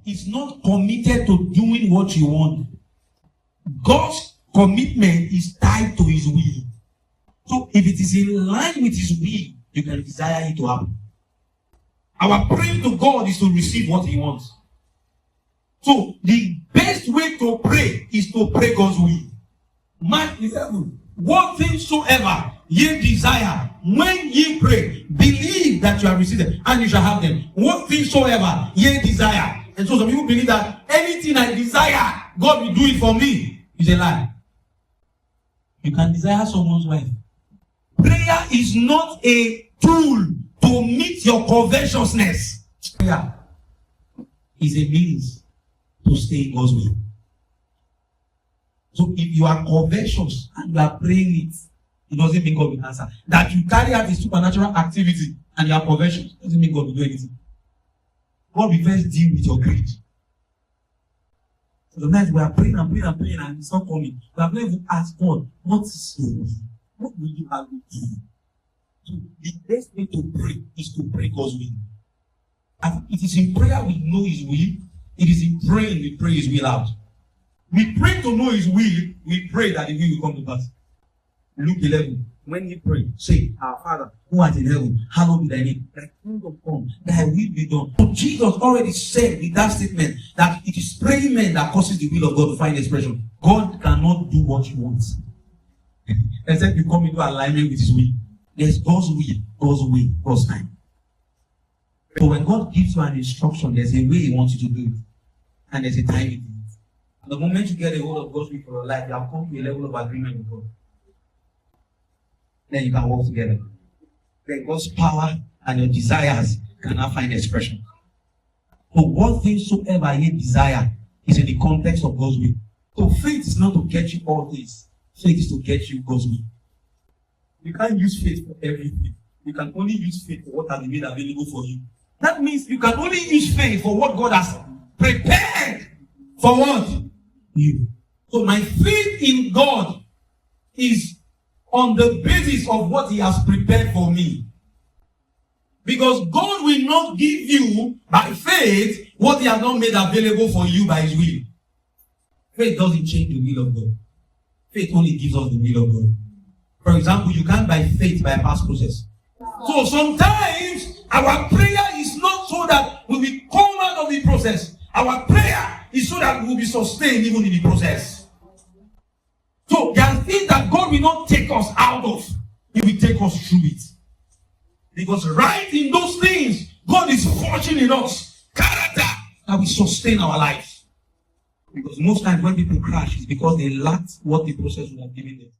is not committed to doing what you want. God's commitment is tied to his will. So if it is in line with his will, you can desire it to happen. Our prayer to God is to receive what he wants. So the best way to pray is to pray God's will. Mark 11. What things soever ye desire, when ye pray, believe that you have received them, and you shall have them. What things soever ye desire. And so some people believe that anything I desire, God will do it for me. It's a lie. You can desire someone's wife. Prayer is not a tool to meet your covetousness. Prayer is a means to stay in God's will. So if you are covetous and you are praying it doesn't mean God will answer. That you carry out a supernatural activity and you are covetous doesn't mean God will do anything. God will first deal with your greed. So sometimes we are praying and it's not coming. We have never even asked God, what is your will? What will you have me do? So the best way to pray is to pray God's will. And it is in prayer we know his will. It is in praying we pray his will out. We pray to know his will, we pray that the will will come to pass. Luke 11. When you pray, say, Our Father, who art in heaven, hallowed be thy name. Thy kingdom come, thy will be done. So Jesus already said with that statement that it is praying men that causes the will of God to find expression. God cannot do what you want. Except you come into alignment with his will. There's God's will, God's time. So when God gives you an instruction, there's a way he wants you to do it. And there's a time it is. The moment you get a hold of God's will for your life, you have come to a level of agreement with God. Then you can work together. Then God's power and your desires can now find expression. So what things soever you desire is in the context of God's will. So faith is not to get you all this. Faith is to get you God's will. You can't use faith for everything. You can only use faith for what has been made available for you. That means you can only use faith for what God has prepared for what? You. So my faith in God is on the basis of what he has prepared for me. Because God will not give you by faith what he has not made available for you by his will. Faith doesn't change the will of God. Faith only gives us the will of God. For example, you can't by faith bypass process. So sometimes our prayer is not so that we will come out of the process. Our prayer is so that we will be sustained even in the process. So there are things that God will not take us out of. He will take us through it. Because right in those things, God is forging in us character that will sustain our lives. Because most times when people crash, it's because they lacked what the process would have given them.